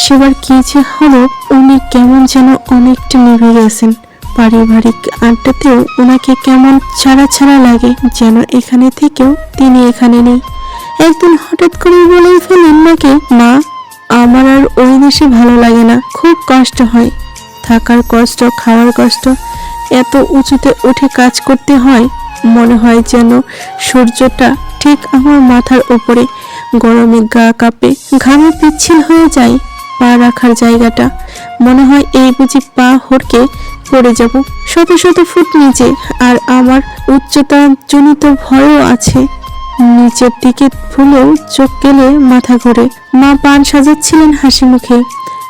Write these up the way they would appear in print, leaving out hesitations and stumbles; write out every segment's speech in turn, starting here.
সেবার কি যে হলো, উনি কেমন যেন অনেকটা নিভে গেছেন। পারিবারিক আড্ডাতেও ওনাকে কেমন ছাড়া ছাড়া লাগে, যেন এখানে থেকেও তিনি এখানে নেই। একদিন হঠাৎ করে বলেই ফেলেন মাকে, মা, আমার আর ওই দেশে ভালো লাগে না, খুব কষ্ট হয়, থাকার কষ্ট, খাওয়ার কষ্ট, এত উঁচুতে উঠে কাজ করতে হয়, মনে হয় যেন সূর্যটা ঠিক আমার মাথার উপরে, গরমে গা কাঁপে, ঘামে পিচ্ছিল হয়ে যায় পা রাখার জায়গাটা, মনে হয় এই বুঝি পা হড়কে পড়ে যাব শত শত ফুট নিচে। আর আমার উচ্চতা জনিত ভয়ও আছে, নিচের দিকে ভুলেও চোখ গেলে মাথা ঘোরে। মা পান সাজাচ্ছিলেন হাসি মুখে,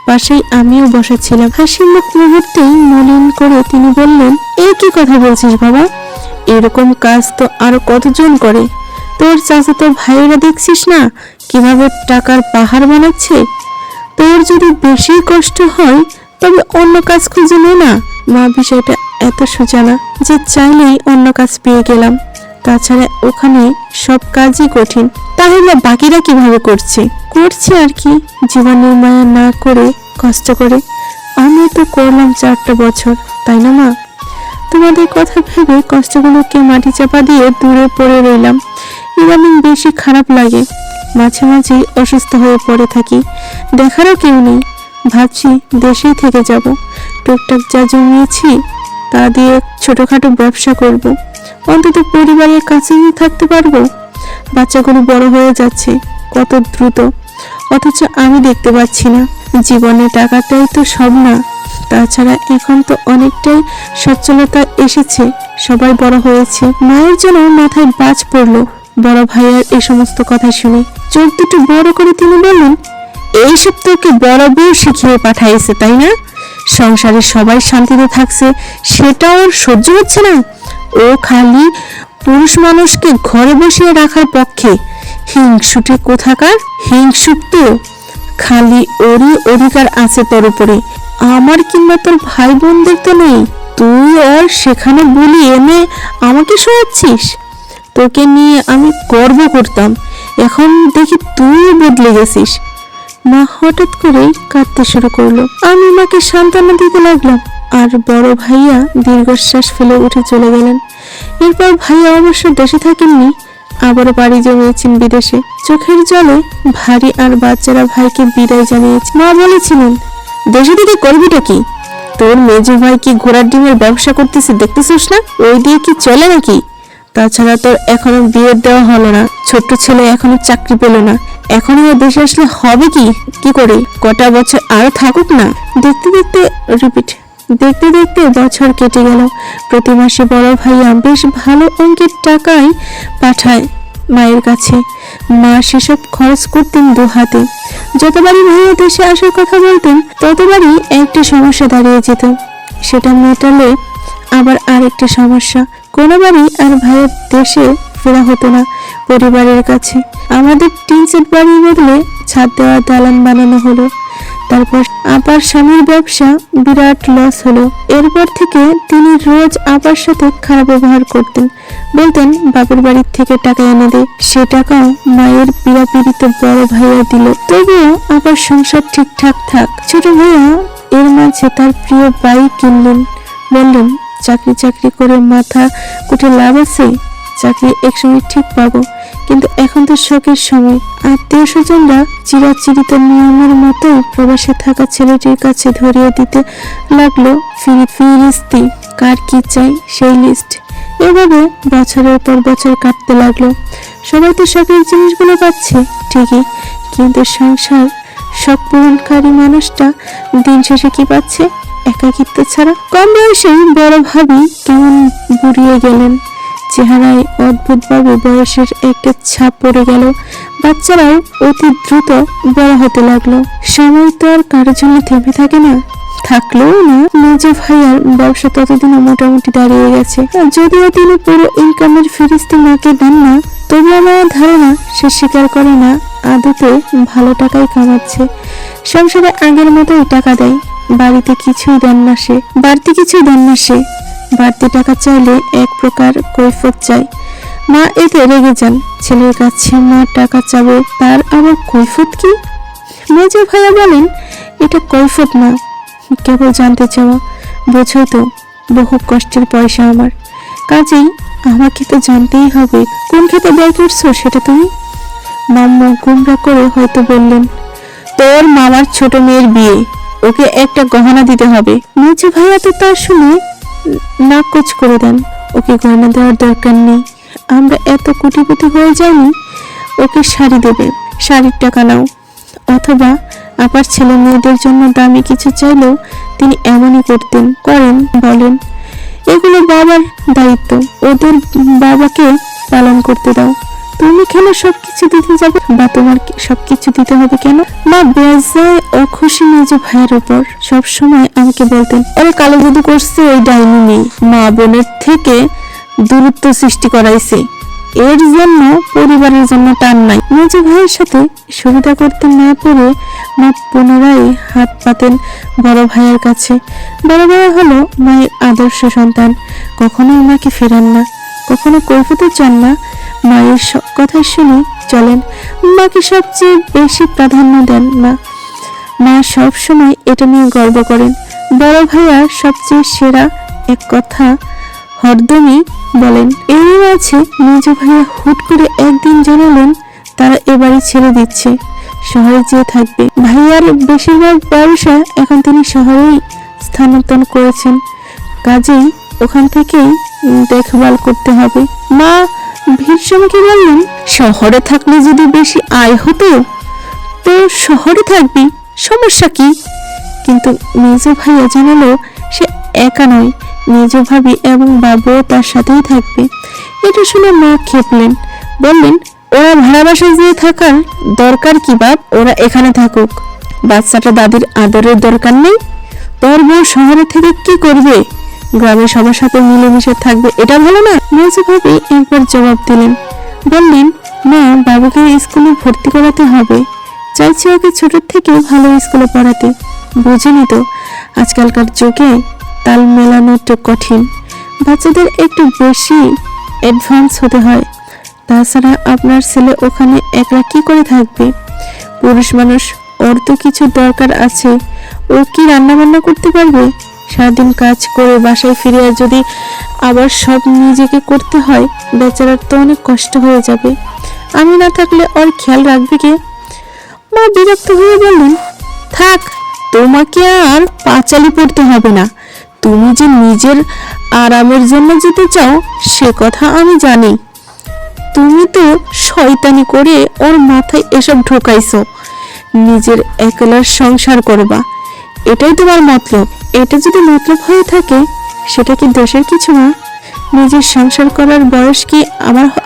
পাশেই আমিও বসাছিলাম। হাসি মুখ মুহূর্তেই মলিন করে তিনি বললেন, এই কি কথা বলছিস বাবা, এরকম কাজ তো আরো কতজন করে, তোর চাচাতো ভাইয়েরা দেখছিস না কিভাবে টাকার পাহাড় বানাচ্ছে, তোর যদি বেশি কষ্ট হয় তবে অন্য কাজ খুঁজে নে না। মা বিষয়টা এত সোজা না যে চাইলেই অন্য কাজ পেয়ে গেলাম, তাছাড়া ওখানে সব কাজই কঠিন। তাহলে বাকিরা কিভাবে করছে আর কি, জীবনের মায়া না করে কষ্ট করে। আমি তো করলাম 4টা বছর, তাই না মা? তোমাদের কথা ভেবে কষ্টগুলোকে মাটি চাপা দিয়ে দূরে পড়ে রইলাম। ইদানিং বেশি খারাপ লাগে, মাঝে মাঝে অসুস্থ হয়ে পড়ে থাকি, দেখারও কেউ নেই। ভাবছি দেশেই থেকে যাব, টুকটাক যা জমিয়েছি তা দিয়ে ছোটখাটো ব্যবসা করব, অন্তত পরিবারের কাছেই থাকতে পারবো। বাচ্চাগুলো বড় হয়ে যাচ্ছে কত দ্রুত, অথচ আমি দেখতে পাচ্ছি না। জীবনে টাকাটাই তো সব না, তাছাড়া এখন তো অনেকটাই সচ্ছলতা এসেছে, সবাই বড় হয়েছে। মায়ের জন্য মাথায় বাজ পড়লো বড় ভাইয়ের এই সমস্ত কথা শুনে। চোখ দুটো বড় করে তিনি বললেন, এইসব তোকে বড় বউ শিখিয়ে পাঠাইছে তাই না? সংসারে সবাই শান্তিতে থাকছে, সেটা ওর সহ্য হচ্ছে না। ও খালি পুরুষ মানুষকে ঘরে বসিয়ে রাখার পক্ষে। হিংসুটে কোথাকার, হিংসুক তো, খালি ওরই অধিকার আছে তোর উপরে, আমার কিংবা তোর ভাই বোনদের তো নেই। তুই ওর সেখানে বলি এনে আমাকে শোয়াচ্ছিস। তোকে নিয়ে আমি গর্ব করতাম, এখন দেখি তুই বদলে গেছিস। মা হঠাৎ করেই কাঁদতে শুরু করলো। আমি মাকে সান্ত্বনা দিতে লাগলাম, আর বড় ভাইয়া দীর্ঘশ্বাস ফেলে উঠে চলে গেলেন। এরপর ভাইয়া অবশ্য দেশে থাকেননি, আবারও বাড়ি জমিয়েছেন বিদেশে। চোখের জলে ভারী, আর বাচ্চারা ভাইকে বিদায় জানিয়েছে। মা বলেছিলেন, দেশে থেকে করবিটা কি? তোর মেজো ভাই কি ঘোড়ার ডিমের ব্যবসা করতেছে দেখতেছিস না, ওই দিয়ে কি চলে নাকি? তাছাড়া তোর এখনো বিয়ে দেওয়া হলো না, ছোট্ট ছেলে এখনো চাকরি পেল না, এখন দেশে আসলে হবে কি করে? কটা বছর আরো থাকুক না। দেখতে দেখতে বছর কেটে গেল। প্রতি মাসে বড় ভাইয়া বেশ ভালো অঙ্কের টাকাই পাঠায় মায়ের কাছে। মা সেসব খরচ করতেন 2 হাতে। যতবারই ভাইয়া দেশে আসার কথা বলতেন, ততবারই একটা সমস্যা দাঁড়িয়ে যেত, সেটা মেটালে আবার আরেকটা সমস্যা। কোনোবারই আর ভাইয়ের দেশে ফেরা হতো না পরিবারের কাছে। আমাদের টিন সেট বাড়ির বদলে ছাদ দেওয়া দালান বানানো হলো। তারপর আপার স্বামীর ব্যবসা বিরাট লস হলো। এরপর থেকে তিনি রোজ আপার সাথে খারাপ ব্যবহার করতেন, বলতেন বাপের বাড়ির থেকে টাকা এনে দে। সে টাকাও মায়ের পীড়াপীড়িত বড় ভাইয়া দিল, তবুও আপার সংসার ঠিকঠাক থাক। ছোট ভাইয়া এর মাঝে তার প্রিয় বাইক কিনলেন, বললেন চাকরি করে মাথা কুটে লাভ আছে, চাকরি একসময় ঠিক পাবো, কিন্তু এখন তো শখের সময়। আত্মীয় স্বজনরা চিরাচিরিত নিয়মের মতো প্রবাসে থাকা ছেলেটির কাছে ধরিয়ে দিতে লাগলো ফিরিস্তি, কার কি চাই সেই লিস্ট। এভাবে বছরের পর বছর কাটতে লাগলো। সবাই তো শখের জিনিসগুলো পাচ্ছে ঠিকই, কিন্তু সংসার শখ পূরণকারী মানুষটা দিন শেষে কি পাচ্ছে? একাকিত্ব ছাড়া। কম বয়সেই বড় ভাবি কেমন বুড়িয়ে গেলেন, চেহারায় অদ্ভুতভাবে বয়সের একটা ছাপ পড়ে গেল। বাচ্চারাও অতি দ্রুত বড় হতে লাগলো। সময় তো আর কারোর জন্য থেমে থাকে না, থাকলেও না। মেজো ভাইয়ার ব্যবসা ততদিনও মোটামুটি দাঁড়িয়ে গেছে। যদিও তিনি পুরো ইনকামের ফিরিস্তি মাকে দেন না, তবু আমার ধারণা সে স্বীকার করে না আদতে ভালো টাকাই কামাচ্ছে। সংসারে আগের মতোই টাকা দেয়, বাড়িতে কিছুই দেন না সে, বাড়তি কিছুই দেন না সে। বাড়তি টাকা চাইলে এক প্রকার কৈফিয়ত চাই। মা এতে রেগে যান, ছেলের কাছে মা টাকা চাবে, তার আবার কৈফিয়ত কি? মেজো ভাইয়া বলেন, এটা কৈফিয়ত না, কেবল জানতে চাওয়া। বোঝো তো, বহু কষ্টের পয়সা আমার, কাজেই আমাকে তো জানতেই হবে কোন খেতে ব্যয় করছো সেটা তুমি। মাম্মু গুমরা করে হয়তো বললেন, তোর মামার ছোট মেয়ের বিয়ে, ওকে একটা গহনা দিতে হবে। মেজো ভাইয়া তো তা শুনে নাকচ করে দেন, ওকে গয়না দেওয়ার দরকার নেই, আমরা এত কোটিপতি হয়ে যাইনি, ওকে শাড়ি দেবে, শাড়ির টাকা নাও। অথবা আবার ছেলে মেয়েদের জন্য দামি কিছু চাইলেও তিনি এমনই করেন। বলেন, এগুলো বাবার দায়িত্ব, ওদের বাবাকে পালন করতে দাও। তুমি কেন সবকিছু দিতে যাবে, বা তোমার সবকিছু দিতে হবে কেন? মা বেজায় অখুশি মেজো ভাইয়ের উপর। সবসময় আমাকে বলতেন, ওরা কালো জাদু করছে, ওই ডাইনি নেই, মা বোনের থেকে দূরত্ব সৃষ্টি করাইছে, এর জন্য পরিবারের জন্য টান নাই। মেজো ভাইয়ের সাথে সুবিধা করতে না পেরে মা পুনরায় হাত পাতেন বড় ভাইয়ের কাছে। বড় ভাই হলো মায়ের আদর্শ সন্তান, কখনোই মাকে ফেরান না, কখনো কৈফিয়ত চান না, মায়ের কথা শুনে চলেন, মাকে সবচেয়ে বেশি প্রাধান্য দেন না। মা সব সময় এটা নিয়ে গর্ব করেন। বড় ভাইয়া সবচেয়ে সেরা, এক কথা হরদমই বলেন। এর মাঝে মেজো ভাইয়া হুট করে একদিন জানালেন তারা এবারে ছেড়ে দিচ্ছে, শহরে যেয়ে থাকবে। ভাইয়ার বেশিরভাগ ব্যবসা এখন তিনি শহরেই স্থানান্তর করেছেন, কাজেই ওখান থেকেই দেখভাল করতে হবে। মা ভীষণকে বললেন, শহরে থাকলে যদি বেশি আয় হতো তো শহরে থাকবি, সমস্যা কি? কিন্তু মেজো ভাইয়া জানালো সে একা নয়, মেজো ভাবি এবং বাবুও তার সাথেই থাকবে। এটা শুনে মা খেপলেন, বললেন, ওরা ভাড়া বাসায় যেয়ে থাকার দরকার কি বাপ, ওরা এখানে থাকুক, বাচ্চাটা দাদির আদরের দরকার নেই। তোর বউ শহরে থেকে কি করবে, গ্রামে সবার সাথে মিলেমিশে থাকবে, এটা ভালো না? মেজো ভাবি একবার জবাব দিলেন, বললেন, মা বাবুকে স্কুলে ভর্তি করাতে হবে, চাইছি ওকে ছোট থেকে ভালো স্কুলে পড়াতে। বুঝেনি তো আজকালকার যুগে তাল মেলানো একটু কঠিন, বাচ্চাদের একটু বেশি অ্যাডভান্স হতে হয়। তাছাড়া আপনার ছেলে ওখানে একলা কি করে থাকবে, পুরুষ মানুষ, ওর তো কিছু দরকার আছে, ও কি রান্না বান্না করতে পারবে? সারাদিন কাজ করে বাসায় ফিরে যদি আবার সব নিজেকে করতে হয়, বেচারার তো অনেক কষ্ট হয়ে যাবে। আমি না থাকলে ওর খেয়াল রাখবে কে? মা বিরক্ত হয়ে বললেন, থাক, তোমাকে আর পাঁচালি পড়তে হবে না, তুমি যে নিজের আরামের জন্য যেতে চাও সে কথা আমি জানি। তুমি তো শয়তানি করে ওর মাথায় এসব ঢোকাইছো, নিজের একলার সংসার করবা, এটাই তোমার মতলব। এটা যদি মতলব হয়ে থাকে সেটা কি দোষের কিছু না? নিজের সংসার করার বয়স কি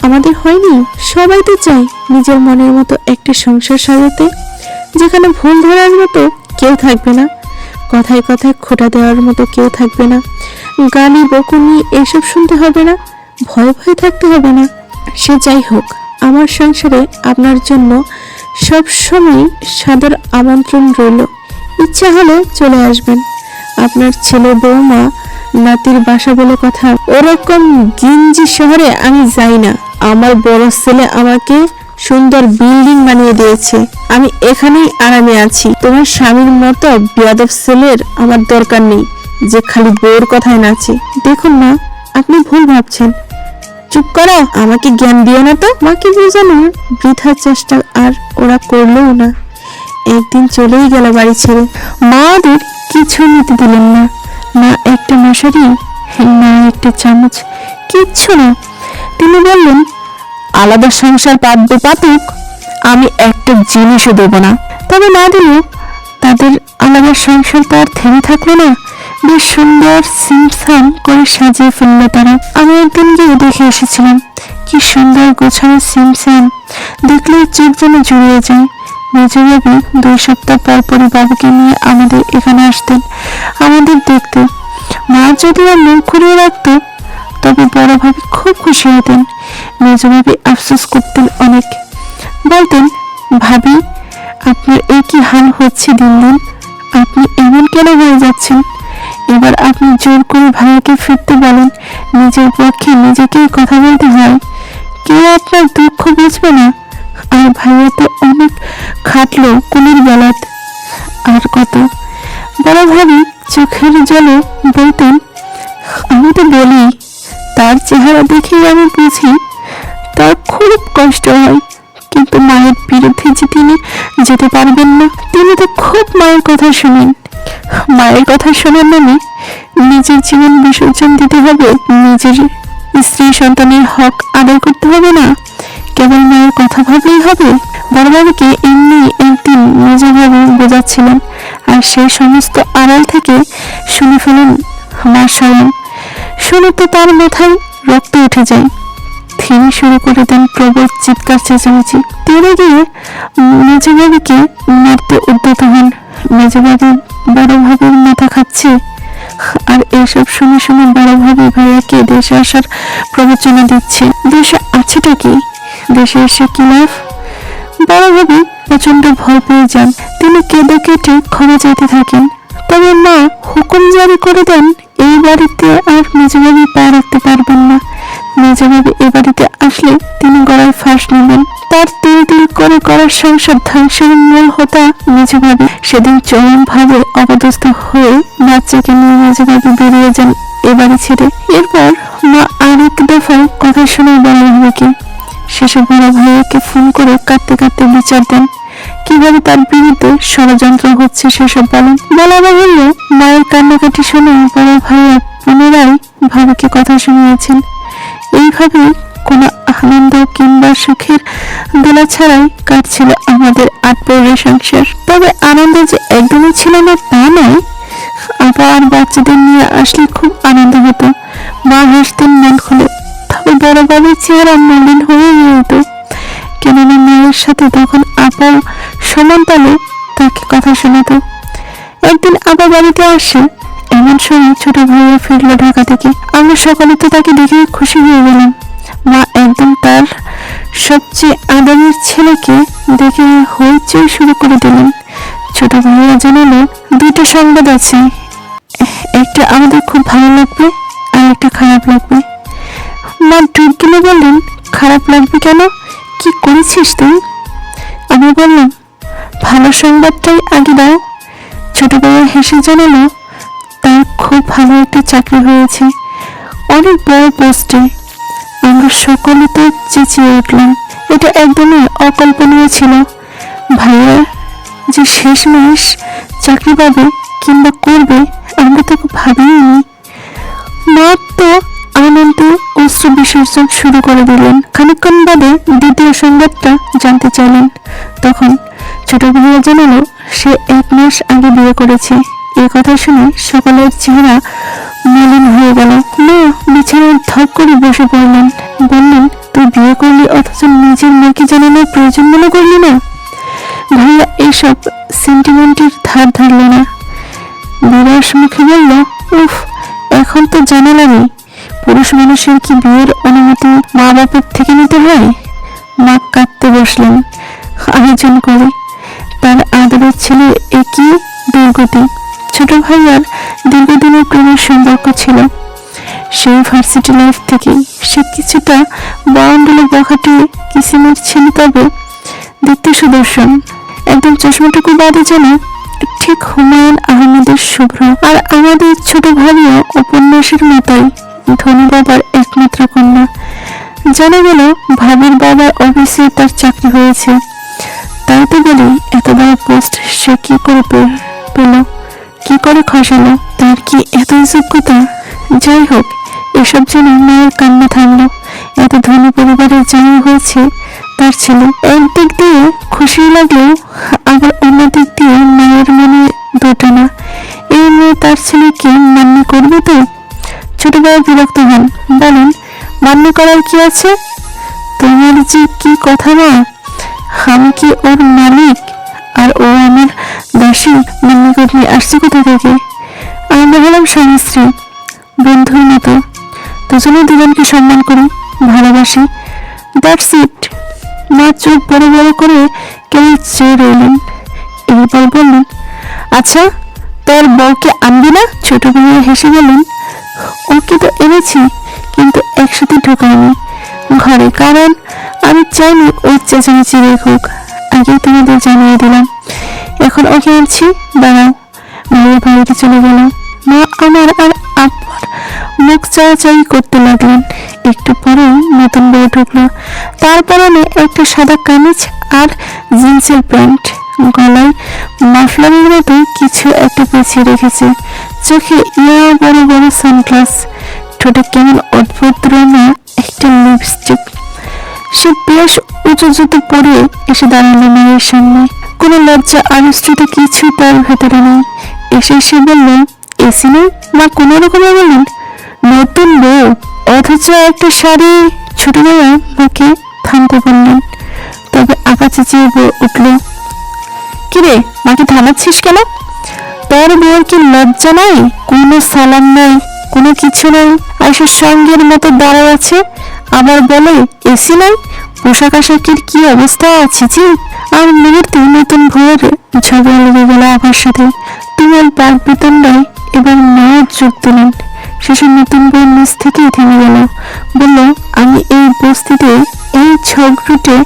আমাদের হয়নি? সবাই তো চায় নিজের মনের মতো একটি সংসার সাজাতে, যেখানে ভুল ধরার মতো কেউ থাকবে না, কথায় কথায় খোঁটা দেওয়ার মতো কেউ থাকবে না, গালি বকুনি এসব শুনতে হবে না, ভয়ে ভয়ে থাকতে হবে না। সে যাই হোক, আমার সংসারে আপনার জন্য সব সময় সাদর আমন্ত্রণ রইল, ইচ্ছা হলে চলে আসবেন। আপনার ছেলে বৌমা নাতির বাসা বলে কথা, ওরকম গিঞ্জি শহরে আমি যাই না। আমার বড় ছেলে আমাকে সুন্দর বিল্ডিং বানিয়ে দিয়েছে, আমি এখানেই আরামে আছি। তোমার স্বামীর মতো বেয়াদব ছেলের আমার দরকার নেই, যে খালি বউর কথায় নাচে। দেখুন মা, আপনি ভুল ভাবছেন। চুপ করো, আমাকে জ্ঞান দিও না তো। মাকে বোঝানোর বৃথা চেষ্টা আর ওরা করলেও না, একদিন চলেই গেল বাড়ি ছেড়ে। মা ওদের কিছু নিতে দিলেন না, না একটা মশারি, না একটা চামচ, কিচ্ছু না। তিনি বললেন, আলাদা সংসার পাতবে পাতুক, আমি একটা জিনিসও দেব না। তবে না দিলেও তাদের আলাদা সংসার তো আর থেমে থাকলো না, বেশ সুন্দর সিমসাম করে সাজিয়ে ফেললো তারা। আমি একদিন গিয়ে দেখে এসেছিলাম, কি সুন্দর গোছানো সিমসাম, দেখলেই চোখ যেন জুড়িয়ে যায়। মেজো ভাবি 2 সপ্তাহ পর পরই বাবুকে নিয়ে আমাদের এখানে আসতেন আমাদের দেখতে। মা যদি আর মুখ ঘুরিয়ে রাখতো তবে বড় ভাবি খুব খুশি হতেন। মেজো ভাবি আফসোস করতেন অনেক, বলতেন, ভাবি আপনার এই কি হাল হচ্ছে দিন দিন, আপনি এমন কেন হয়ে যাচ্ছেন? এবার আপনি জোর করে ভাইয়াকে ফিরতে বলেন, নিজের পক্ষে নিজেকেই কথা বলতে হয়, কেউ আপনার দুঃখ বুঝবে না। আর ভাইয়া তো অনেক খাটলো কুলির বেলাত, আর কত বিরুদ্ধে যে তিনি যেতে পারবেন না। তিনি তো খুব মায়ের কথা শুনেন। মায়ের কথা শোনার নামে নিজের জীবন বিসর্জন দিতে হবে, নিজের স্ত্রী সন্তানের হক আদায় করতে হবে না, কেবল মায়ের কথা ভাবলেই হবে। বড়বাবুকে এমনি একদিন নিজেভাবে বোঝাচ্ছিলেন, আর সেই সমস্ত আড়াল থেকে শুনে ফেলেন মা স্বয়ং। শুনে তো তার মাথায় রক্ত উঠে যায়। তিনি শুরু করে দেন প্রবল চিৎকার চেঁচামেচি। তেড়ে গিয়ে মেজবাবুকে মারতে উদ্যত হন। মেজবাবু বড়ভাবের মাথা খাচ্ছে, আর এসব শুনে শুনে বড়ভাবে ভাইয়াকে দেশে আসার প্রবচনা দিচ্ছে। দেশে আছেটা কি? দেশে এসে কি লাভ? বড়ভাবে প্রচন্ড ভয় পেয়ে যান। তিনি কেঁদে কেটে ক্ষমা চাইতে থাকেন। তবে মা হুকুম জারি করে দেন, এই বাড়িতে আর মেজবাবু পা রাখতে পারবেন না। মেজবাবু এ বাড়িতে আসলে তিনি গলায় ফাঁস নেবেন। তার তিল তিল করে করার সংসার ধ্বংসের মূল হোতা মেজবাবু। সেদিন চরম ভাবে অপদস্থ হয়ে বাচ্চাকে নিয়ে মেজবাবু বেরিয়ে যান এ বাড়ি ছেড়ে। এরপর মা আরেক দফায় কথা শুনে বড়ভাইকে। শেষে বড় ভাইয়াকে ফোন করে কাঁদতে কাঁদতে বিচার দেন, কিভাবে তার বিরুদ্ধে ষড়যন্ত্র হচ্ছে সেসব বলেন। বলা বাহুল্য, মায়ের কান্নাকাটি শুনে বড় ভাইয়া পুনরায় ভাবিকে কথা শুনিয়েছেন। এইভাবে কোনো আনন্দ কিংবা সুখের দোলা ছাড়াই কাটছিল আমাদের আটপৌরের সংসার। তবে আনন্দ যে একদমই ছিল না তা নয়, আবার বাচ্চাদের নিয়ে আসলে খুব আনন্দ হতো। মা হাসতেন মন খুলে, তবে বড় বাবুর চেহারা মলিন হয়ে যেত। কেননা মায়ের সাথে তখন আপাও সমান তালে তাকে কথা শোনাতো। একদিন আবার বাড়িতে আসে, এমন সময় ছোট ভাইয়া ফিরল ঢাকা থেকে। আমরা সকলে তো তাকে দেখে খুশি হয়ে গেলাম। মা একদম তার সবচেয়ে আদরের ছেলেকে দেখে হইচই শুরু করে দিলেন। ছোট ভাইয়া জানালো, দুটো সংবাদ আছে, একটা আমাদের খুব ভালো লাগবে আর একটা খারাপ লাগবে। মা ডুব গেলে বললেন, খারাপ লাগবে কেন? কি করেছিস তুই? আমি বললাম, ভালো সংবাদটাই আগে দাও। ছোট ভাইয়া হেসে জানালো, তার খুব ভালো একটা চাকরি হয়েছে, অনেক বড় পোস্টে। আমরা সকলে তো চেঁচিয়ে উঠলাম। এটা একদমই অকল্পনীয় ছিল। ভাইয়া যে শেষমেশ চাকরি পাবে কিংবা করবে আমরা তো ভাবিনি। মা তো আনন্দে অশ্রু বিসর্জন শুরু করে দিলেন। খানিকক্ষণ বাদে দ্বিতীয় সংবাদটা জানতে চাইলেন। তখন ছোট ভাইয়া জানালো, সে 1 মাস আগে বিয়ে করেছে। এ কথা শুনে সকলের চেহারা মলিন হয়ে গেল। মা বিছানায় ধপ করে বসে পড়লেন। বললেন, তুই বিয়ে করলি অথচ নিজের মেয়েকে জানানোর প্রয়োজন মনে করলি না? ভাইয়া এইসব সেন্টিমেন্টের ধার ধারল না। বিরাস মুখে বলল, উফ, এখন তো জানালামই। পুরুষ মানুষের কি বিয়ের অনুমতি মা বাপের থেকে নিতে হয়? মা কাঁদতে বসলেন। আয়োজন করে তার আদরের ছেলে একই দুর্গতি। ছোট ভাইয়ার দীর্ঘদিনের প্রেমের সম্পর্ক ছিল। সেই ভার্সিটি লাইফ থেকে সে কিছুটা বাউন্ডুলে বখাটে কিসিমের ছেলে, তবে দেখতে সুদর্শন। একদম চশমাটুকু বাদে যেন ঠিক হুমায়ুন আহমেদের শুভ্র। আর আমাদের ছোট ভাইও উপন্যাসের মতোই ধনী বাবার একমাত্র কন্যা। জানা গেল ভাবির বাবার অফিসে তার চাকরি হয়েছে। তাই তো বলি, এত বড় পোস্ট সে কি করে পেল, কি করে খসালো, তার কি এত যোগ্যতা? যাই হোক, এসব জেনে মায়ের কান্না থামলো। এত ধনী পরিবারের জামাই হয়েছে তার ছেলে। একদিক দিয়ে খুশি লাগলেও আবার অন্য দিক দিয়ে মায়ের মনে দোটানা। এই মেয়ে তার ছেলেকে মান্য করবে তো? ছোট ভাই বিরক্ত হন, বলেন, মান্য করার কি আছে? তোমার যে কি কথা না, আমি কি ওর মালিক আর ও আমার দাসী? মান্য করলে আসছে কোথা থেকে? আমরা হলাম স্বামী স্ত্রী, বন্ধুর মতো, দুজনে দুজনকে সম্মান করি, ভালোবাসি, দ্যাটস ইট। মা চোখ বড় বড় করে কেমন চেয়ে রইলেন। এরপর বললেন, আচ্ছা, তোর বউকে আনবি না? ছোট ভাইয়া হেসে বললেন, ওকে তো এনেছি, কিন্তু একসাথে ঢোকায়নি ঘরে, কারণ আমি চাইনি ওই চেঁচামেচি রেখুক। আগে তোমাদের জানিয়ে দিলাম, এখন ওকে আনছি, দাঁড়াও। ভাইয়া বাড়িতে চলে গেল। মা আমার আর আব্বার মুখ চাওয়াচাই করতে লাগলেন। একটু পরে নতুন বউ ঢুকলো। তার পরনে একটা সাদা কামিজ আর জিন্সের প্যান্ট, গলায় মাফলারের মতো কিছু একটা পেঁচিয়ে রেখেছে, চোখে বড় বড় সানগ্লাস, ঠোঁটে কেমন অদ্ভুত রঙের একটা লিপস্টিক। সে বেশ উঁচু জুতো পরে এসে দাঁড়ালো মেয়ের সামনে। কোনো লজ্জা আনুষ্ঠানিক কিছু তার ভেতরে নেই। এসে সে বলল, এসি নেই? মা কোনো রকমে বললেন, নতুন বউ অথচ একটা শাড়ি। ছোট ভাইয়া মাকে থামতে বললেন, তবে আঁকা চেঁচিয়ে উঠল, কিরে মাকে থামাচ্ছিস কেন? তোর বউর কি লজ্জা নাই? কোনো সালাম নাই, কোনো কিছু নেই, আইসা সঙ্গের মতো দাঁড়ায় আছে, আবার বলে এসি নাই। পোশাক আশাকের কি অবস্থা আছে জি? আর মুহূর্তে নতুন ভোর ঝগড়া লেগে গেল আবার সাথে। তুমুল বাক বিতণ্ডায় এবং মায়ের যোগ দিলেন। শেষে নতুন বউ নিজ থেকেই থেমে গেল, বলল, আমি এই বস্তিতে এই ঝগড়ুটে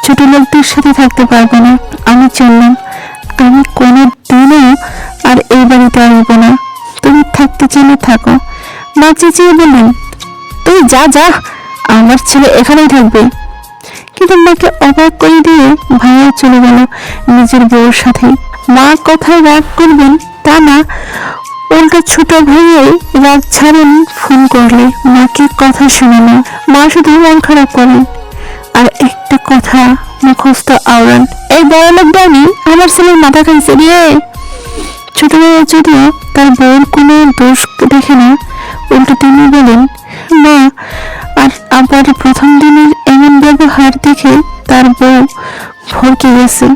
ছোট লোকদের সাথে থাকতে পারবো না। আমি চললাম, আমি কোনো দিনও আর এই বাড়িতে আসবো না। তুমি থাকতে চাইলে থাকো। মা চেঁচিয়ে বললেন, তুই যা যা, আমার ছেলে এখানেই থাকবে। কিন্তু মাকে অবাক করে দিয়ে ভাইয়া চলে গেল নিজের বউর সাথে। মা কথায় রাগ করবেন তা না, উল্টো ছোট ভাইয়াই রাগ ছাড়েন ফোন করলে মাকে কথা শোনানো। মা শুধু মন খারাপ করেন আর একটা কথা মুখস্থ আওড়ান, এই বড় লোক ডানি আমার ছেলের মাথা খাইছে রে। ছোট ভাইয়া যদিও তার বউর কোনো দোষ দেখে না, উল্টো তিনি বলেন, মা আর আবার প্রথম দিনের এমন ব্যবহার দেখে তার বউ ভরকে গেছে,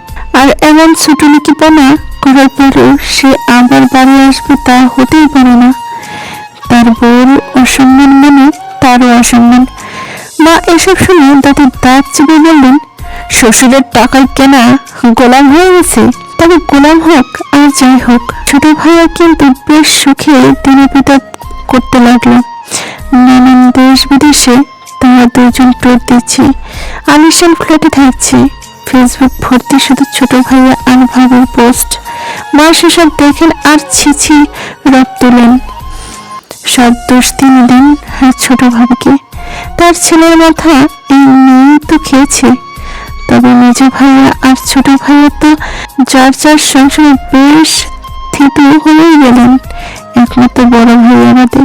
আর এমন ছুটুনিকিপনা করার পরেও সে আবার বাড়ি আসবে তা হতেই পারে না। তার বউর অসম্মান মানে তারও অসম্মান। মা এসব শুনে দাঁতে দাঁত চেপে বললেন, শ্বশুরের টাকায় কেনা গোলাম হয়ে গেছে, তবে গোলাম হোক আর যাই হোক, ছোট ভাইয়া কিন্তু বেশ সুখে দিনে পিতা করতে লাগলো। নানান দেশ বিদেশে তারা দুজন ট্যুর দিচ্ছে, আলিশান ফ্ল্যাটে থাকছে। ফেসবুক ভর্তি শুধু ছোট ভাইয়া আর ভাবের পোস্ট। মা সেসব দেখেন আর ছিছি রব তোলেন। সব দোষ তিনি দেন আর ছোট ভাবিকে। তার ছেলের মাথা এই নিয়েই তো খেয়েছে। তবে মেজ ভাইয়া আর ছোট ভাইয়া তো যার যার সংসারে বেশ থিতু হয়েই গেলেন, একমাত্র বড় ভাইয়া বাদে।